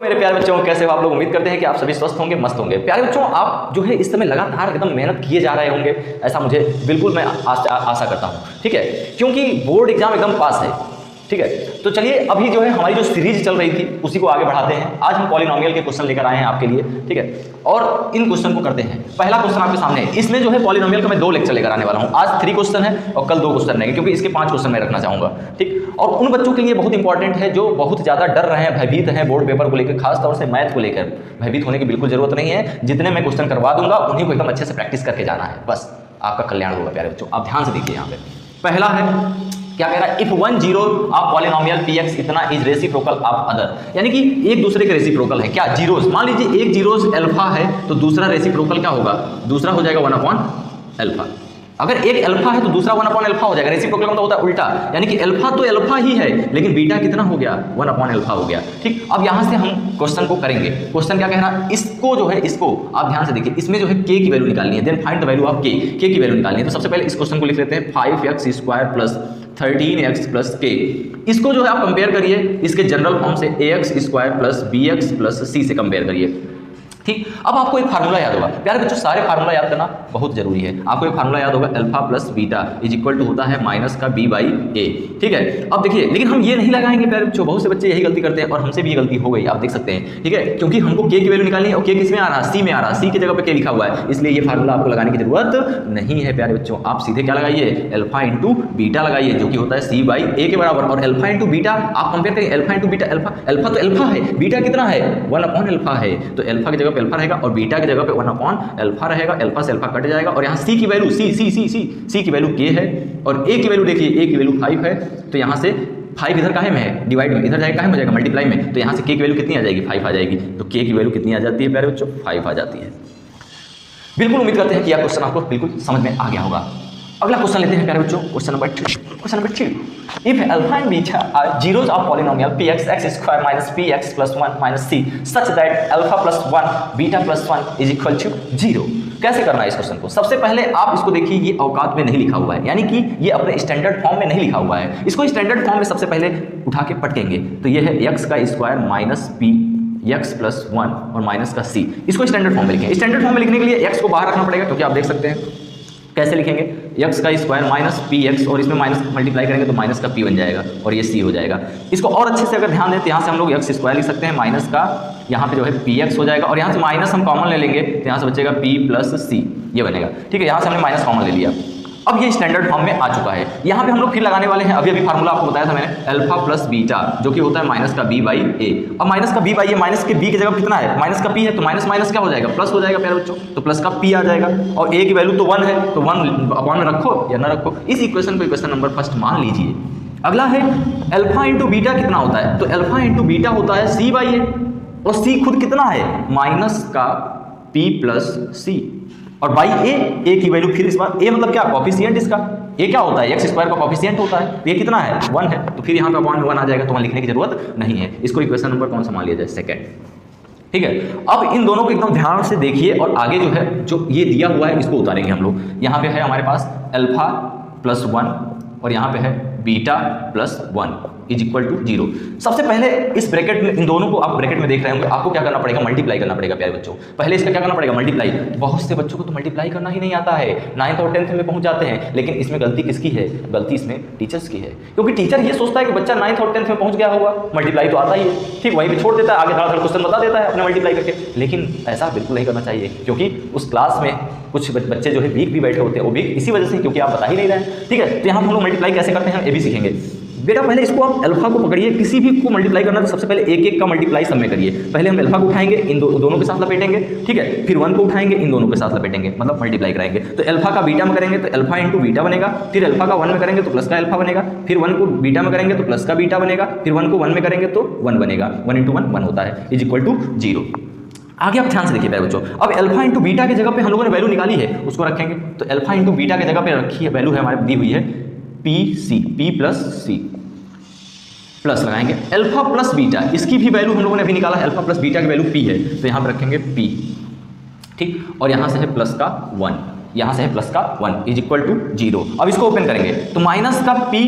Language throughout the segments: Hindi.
मेरे प्यारे बच्चों, कैसे हो आप लोग? उम्मीद करते हैं कि आप सभी स्वस्थ होंगे, मस्त होंगे। प्यारे बच्चों, आप जो है इस समय लगातार एकदम मेहनत किए जा रहे होंगे, ऐसा मुझे बिल्कुल मैं आशा करता हूँ, ठीक है, क्योंकि बोर्ड एग्जाम एकदम पास है, ठीक है। तो चलिए, अभी जो है हमारी जो सीरीज चल रही थी उसी को आगे बढ़ाते हैं। आज हम पॉलिनोमियल के क्वेश्चन लेकर आए हैं आपके लिए, ठीक है, और इन क्वेश्चन को करते हैं। पहला क्वेश्चन आपके सामने है, इसमें जो है पॉलिनोमियल का मैं 2 लेक्चर लेकर आने वाला हूँ। आज 3 क्वेश्चन है और कल 2 क्वेश्चन रहेंगे, क्योंकि इसके 5 क्वेश्चन मैं रखना चाहूँगा, ठीक। और उन बच्चों के लिए बहुत इंपॉर्टेंट है जो बहुत ज़्यादा डर रहे हैं, भयभीत हैं बोर्ड पेपर को लेकर, खासतौर से मैथ को लेकर। भयभीत होने की बिल्कुल जरूरत नहीं है। जितने मैं क्वेश्चन करवा दूंगा उन्हीं को एकदम अच्छे से प्रैक्टिस करके जाना है, बस आपका कल्याण होगा। प्यारे बच्चों, आप ध्यान से देखिए। यहाँ पे पहला है, क्या कह रहा है, इफ 1 0 ऑफ पॉलिनोमियल px इतना इज रेसिप्रोकल ऑफ अदर, यानी कि एक दूसरे के रेसिप्रोकल है। क्या? जीरोस। मान लीजिए एक जीरोस अल्फा है तो दूसरा रेसिप्रोकल क्या होगा? दूसरा हो जाएगा 1 अल्फा। अगर एक अल्फा है तो दूसरा 1 अल्फा हो जाएगा। रेसिप्रोकल मतलब होता है उल्टा, यानी कि अल्फा तो अल्फा ही है लेकिन बीटा कितना हो गया? 1 अल्फा हो गया, ठीक। अब यहाँ से हम क्वेश्चन को करेंगे। क्वेश्चन क्या कह रहा है, इसको जो है, इसको आप ध्यान से देखिए, इसमें जो है k की वैल्यू निकालनी है। Then find the value of k की वैल्यू निकालनी है। तो सबसे पहले इस क्वेश्चन को लिख लेते हैं, 5x² plus 13x plus k। इसको जो है आप कंपेयर करिए इसके जनरल फॉर्म से, ax² plus bx plus c से कंपेयर करिए, ठीक। अब आपको एक फार्मूला याद होगा। प्यारे बच्चों, सारे फार्मूला याद करना बहुत जरूरी है। आपको एक फार्मूला याद होगा, alpha plus beta is equal to होता है माइनस का b बाई ए, ठीक है। अब देखिए, लेकिन हम ये नहीं लगाएंगे प्यारे बच्चों, बहुत से बच्चे यही गलती करते हैं और हमसे भी ये गलती हो गई, आप देख सकते हैं, ठीक है, क्योंकि हमको k की वैल्यू निकालनी है और k किस में आ रहा है? c में आ रहा है। c की जगह पे k लिखा हुआ है, इसलिए ये फार्मूला आपको लगाने की जरूरत नहीं है। प्यारे बच्चों, आप सीधे क्या लगाइए? अल्फा इंटू बीटा लगाइए, जो कि होता है c बाई ए के बराबर। और अल्फा इंटू बीटा आप कंपेयर करिए, अल्फा इंटू बीटा, अल्फा तो अल्फा है, बीटा कितना है? 1 अल्फा है, तो अल्फा की जगह पे अल्फा रहेगा और बीटा की जगह पे 1 अल्फा रहेगा। अल्फा से अल्फा कट जाएगा और यहाँ c की वैल्यू c की वैल्यू k है और a की वैल्यू देखिए, a की वैल्यू 5 है। तो यहाँ से 5 इधर काहे में है? डिवाइड में। इधर जाएगा काहे में हो जाएगा? मल्टीप्लाई में। तो यहाँ से k की वैल्यू कितनी आ जाएगी? 5 आ जाएगी। तो k की वैल्यू कितनी आ जाती है प्यारे बच्चों? 5 आ जाती है। बिल्कुल उम्मीद करते हैं कि यह क्वेश्चन आपको बिल्कुल समझ में आ गया होगा। अगला क्वेश्चन लेते हैं प्यारे बच्चों, question number 3। If alpha and beta are zeros of polynomial px x² minus px plus 1 minus c such that alpha plus 1 beta plus 1 is equal to 0। कैसे करना है इस क्वेश्चन को? सबसे पहले आप इसको देखिए, ये औकात में नहीं लिखा हुआ है, यानी कि ये अपने स्टैंडर्ड फॉर्म में नहीं लिखा हुआ है। इसको स्टैंडर्ड फॉर्म में सबसे पहले उठा के पटकेंगे तो ये है x² minus p x plus 1 और माइनस का c। इसको स्टैंडर्ड फॉर्म में लिखेंगे। स्टैंडर्ड फॉर्म में लिखने के लिए x को बाहर रखना पड़ेगा, क्योंकि आप देख सकते हैं कैसे लिखेंगे, x² माइनस px और इसमें माइनस मल्टीप्लाई करेंगे तो माइनस का p बन जाएगा और ये c हो जाएगा। इसको और अच्छे से अगर ध्यान दें तो यहाँ से हम लोग x² लिख सकते हैं, माइनस का यहाँ पे जो है px हो जाएगा और यहाँ से माइनस हम कॉमन ले लेंगे तो यहाँ से बचेगा p प्लस c, ये बनेगा, ठीक है। यहाँ से हमने माइनस कॉमन ले लिया। अब ये स्टैंडर्ड फॉर्म में आ चुका है। यहाँ पे हम लोग फिर लगाने वाले हैं, अभी फार्मूला आपको बताया था मैंने, अल्फा प्लस बीटा, जो कि होता है माइनस का b बाई ए। अब माइनस का b बाई ए, माइनस के b की जगह कितना है? माइनस का p है, तो माइनस माइनस क्या हो जाएगा? प्लस हो जाएगा प्यारे बच्चों। तो प्लस का p आ जाएगा और a की वैल्यू तो 1 है, तो 1 अपॉन में रखो या ना रखो। इस इक्वेशन को इक्वेशन नंबर फर्स्ट मान लीजिए। अगला है, अल्फा इंटू बीटा कितना होता है? तो अल्फा इंटू बीटा होता है c बाई ए और c खुद कितना है? माइनस का p प्लस c और बाई ए की वैल्यू, फिर इस बार a मतलब क्या? कॉफिशिएंट इसका। ये क्या होता है? x² का कॉफिशिएंट होता है। ये कितना है? 1 है, तो फिर यहाँ पे अपॉन में 1 आ जाएगा, तो 1 लिखने की जरूरत नहीं है। इसको इक्वेशन नंबर कौन सा मान लिया जाए? सेकंड, ठीक है। अब इन दोनों को एकदम ध्यान से देखिए और आगे जो है, जो ये दिया हुआ है इसको उतारेंगे हम लोग। यहाँ पे है हमारे पास अल्फा प्लस 1 और यहाँ पे है beta plus 1 is equal to 0। सबसे पहले इस ब्रैकेट में, इन दोनों को आप ब्रैकेट में देख रहे होंगे, आपको क्या करना पड़ेगा? मल्टीप्लाई करना पड़ेगा प्यारे बच्चों। पहले इसका क्या करना पड़ेगा? मल्टीप्लाई। बहुत से बच्चों को तो मल्टीप्लाई करना ही नहीं आता है, 9th और 10th में पहुंच जाते हैं, लेकिन इसमें गलती किसकी है? गलती इसमें टीचर्स की है, क्योंकि टीचर ये सोचता है कि बच्चा 9th और 10th में पहुंच गया होगा, मल्टीप्लाई तो आता ही है, ठीक, वहीं पर छोड़ देता है, आगे धड़ क्वेश्चन बता देता है अपने मल्टीप्लाई करके। लेकिन ऐसा बिल्कुल नहीं करना चाहिए, क्योंकि उस क्लास में कुछ बच्चे जो है वीक भी बैठे होते हैं, वो वीक इसी वजह से, क्योंकि आप बता ही नहीं रहे हैं, ठीक है। तो यहाँ हम लोग मल्टीप्लाई कैसे करते हैं, हम ये भी सीखेंगे। बेटा पहले इसको आप अल्फा को पकड़िए, किसी भी को मल्टीप्लाई करना तो सबसे पहले एक का मल्टीप्लाई सब में करिए। पहले हम अल्फा को उठाएंगे, इन दोनों के साथ लपेटेंगे, ठीक है, फिर 1 को उठाएंगे, इन दोनों के साथ लपेटेंगे, मतलब मल्टीप्लाई कराएंगे। तो अल्फा का बीटा में करेंगे तो अल्फा इंटू बीटा बनेगा, फिर अल्फा का 1 में करेंगे तो प्लस का अल्फा बनेगा, फिर 1 को बीटा में करेंगे तो प्लस का बीटा बनेगा, फिर 1 को 1 में करेंगे तो 1 बनेगा। 1 इंटू 1 1 होता है, इज इक्वल टू 0। आगे आप ध्यान से देखिए प्यारे बच्चों। अब अल्फा इंटू बीटा की जगह पे हम लोगों ने वैल्यू निकाली है, उसको रखेंगे। तो अल्फा इंटू बीटा की जगह पे रखी है वैल्यू है हमारी दी हुई है p प्लस c, प्लस लगाएंगे अल्फा प्लस बीटा, इसकी भी वैल्यू हम लोगों ने अभी निकाला है, अल्फा प्लस बीटा की वैल्यू p है, तो यहाँ पे रखेंगे p, ठीक, और यहाँ से है प्लस का 1, यहाँ से है प्लस का 1 इज इक्वल टू 0। अब इसको ओपन करेंगे तो माइनस का p,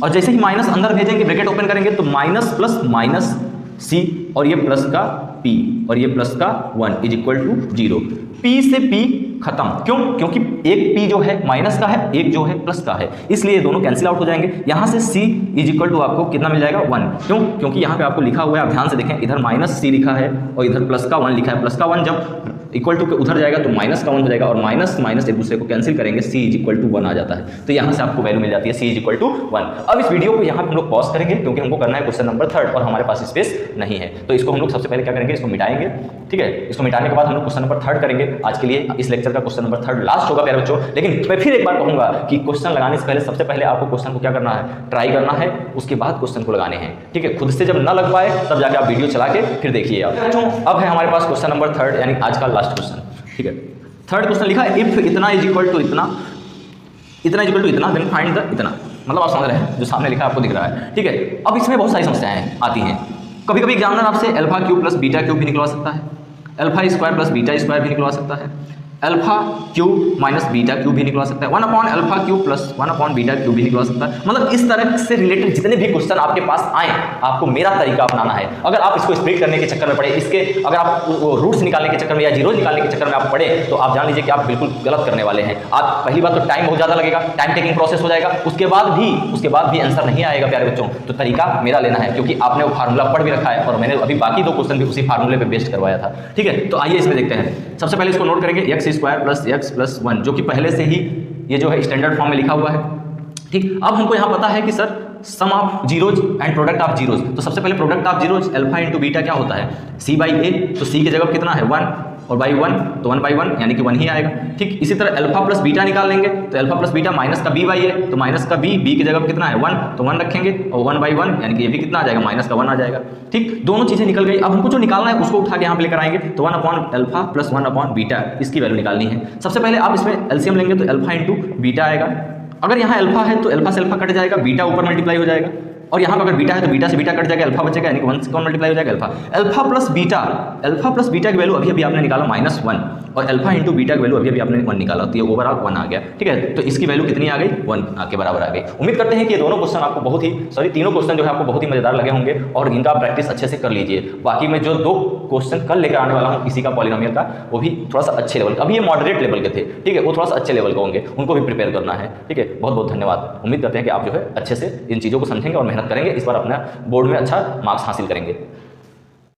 और जैसे ही माइनस अंदर भेजेंगे, ब्रैकेट ओपन करेंगे तो माइनस प्लस माइनस C और ये प्लस का P और ये प्लस का 1 इज इक्वल टू 0। P से P खत्म, क्यों? क्योंकि एक P जो है माइनस का है, एक जो है प्लस का है, इसलिए ये दोनों कैंसिल आउट हो जाएंगे। यहाँ से C इज इक्वल टू आपको कितना मिल जाएगा 1, क्यों? क्योंकि यहाँ पे आपको लिखा हुआ है, आप ध्यान से देखें, इधर माइनस C लिखा है और इधर प्लस का 1 लिखा है। प्लस का 1 जब इक्वल टू के उधर जाएगा तो माइनस का 1 हो जाएगा और माइनस माइनस एक दूसरे को कैंसिल करेंगे, C इज इक्वल टू 1 आ जाता है। तो यहाँ से आपको वैल्यू मिल जाती है C इज इक्वल टू 1। अब इस वीडियो को यहाँ पे हम लोग पॉज करेंगे क्योंकि हमको करना है क्वेश्चन नंबर 3 और हमारे पास स्पेस नहीं है। तो इसको हम लोग सबसे पहले क्या करेंगे, इसको मिटाएंगे, ठीक है। इसको मिटाने के बाद हम लोग क्वेश्चन नंबर 3 करेंगे। आज के लिए इस लेक्चर का क्वेश्चन नंबर 3 लास्ट होगा प्यारे बच्चों। लेकिन मैं फिर एक बार कहूंगा कि क्वेश्चन लगाने से पहले सबसे पहले आपको क्वेश्चन को क्या करना है, ट्राई करना है, उसके बाद क्वेश्चन को लगाने हैं, ठीक है। खुद से जब ना लग पाए तब जाके आप वीडियो चला के फिर देखिए आप बच्चों। अब है हमारे पास क्वेश्चन नंबर 3 यानी आज का लास्ट क्वेश्चन, ठीक है। 3rd क्वेश्चन लिखा है इफ इतना इज इक्वल टू इतना, इतना इज इक्वल टू इतना, देन फाइंड द इतना। मतलब आप समझ रहे हैं, जो सामने लिखा है आपको दिख रहा है, ठीक है। अब इसमें बहुत सारी समस्याएं आती हैं। कभी कभी एग्जामिनर आपसे alpha cube plus beta cube भी निकलवा सकता है, alpha square plus beta square भी निकलवा सकता है, alpha cube minus beta cube भी निकलवा सकता है, 1 upon alpha cube plus 1 upon beta cube भी निकलवा सकता है। मतलब इस तरह से रिलेटेड जितने भी क्वेश्चन आपके पास आए, आपको मेरा तरीका अपनाना है। अगर आप इसको स्प्लिट करने के चक्कर में पड़े, इसके अगर आप रूट्स निकालने के चक्कर में या जीरोज निकालने के चक्कर में आप पड़े, तो आप जान लीजिए कि आप बिल्कुल गलत करने वाले हैं। आप पहली बात तो टाइम बहुत ज़्यादा लगेगा, टाइम टेकिंग प्रोसेस हो जाएगा, उसके बाद भी आंसर नहीं आएगा प्यारे बच्चों। तो तरीका मेरा लेना है, क्योंकि आपने वो फार्मूला पढ़ भी रखा है और मैंने अभी बाकी 2 क्वेश्चन भी उसी फार्मूले पे बेस्ड करवाया था, ठीक है। तो आइए इसमें देखते हैं। सबसे पहले इसको नोट करेंगे, x square plus x plus 1, जो कि पहले से ही ये जो है स्टैंडर्ड फॉर्म में लिखा हुआ है, ठीक। अब हमको यहाँ पता है कि sir sum of zeros and product of zeros. तो सबसे पहले product of zeros alpha into beta क्या होता है, C बाई ए। तो C की जगह कितना है 1 और बाई 1 तो 1 बाई 1 यानी कि 1 ही आएगा, ठीक। इसी तरह अल्फा प्लस बीटा निकाल लेंगे, तो अल्फा प्लस बीटा माइनस का B बाई ए, तो माइनस का B की जगह कितना है 1 तो 1 रखेंगे और 1 बाई 1 यानी कि ये भी कितना आ जाएगा, माइनस का 1 आ जाएगा, ठीक। दोनों चीज़ें निकल गई। अब हमको जो निकालना है उसको उठा के यहाँ पे लेकर आएंगे, तो 1 upon alpha plus 1 upon beta, इसकी वैल्यू निकालनी है। सबसे पहले आप इसमें एलसीएम लेंगे तो अल्फा इंटू बीटा आएगा। अगर यहाँ अल्फा है तो अल्फा से अल्फा कट जाएगा, बीटा ऊपर मल्टीप्लाई हो जाएगा, और यहाँ पर अगर बीटा है तो बीटा से बीटा कट जाएगा, अल्फा बचेगा, यानी कि 1 से कौन मल्टीप्लाई हो जाएगा अल्फा। अल्फा प्लस बीटा की वैल्यू अभी आपने निकाला -1 और अल्फा इंटू बीटा की वैल्यू अभी आपने 1 निकाला, तो ये ओवरऑल 1 आ गया, ठीक है। तो इसकी वैल्यू कितनी आ गई, 1 के बराबर आ गई। उम्मीद करते हैं कि ये दोनों क्वेश्चन आपको तीनों क्वेश्चन जो है आपको बहुत ही मजेदार लगे होंगे और इनका प्रैक्टिस अच्छे से कर लीजिए। बाकी मैं जो 2 क्वेश्चन कल लेकर आने वाला हूँ इसी का पॉलिनोमियल का, वो भी थोड़ा सा अच्छे लेवल का, अभी ये मॉडरेट लेवल के थे, ठीक है, वो थोड़ा सा अच्छे लेवल के होंगे, उनको भी प्रिपेयर करना है, ठीक है। बहुत बहुत धन्यवाद। उम्मीद करते हैं कि आप जो है अच्छे से इन चीज़ों को समझेंगे और मेहनत करेंगे, इस बार अपना बोर्ड में अच्छा मार्क्स हासिल करेंगे।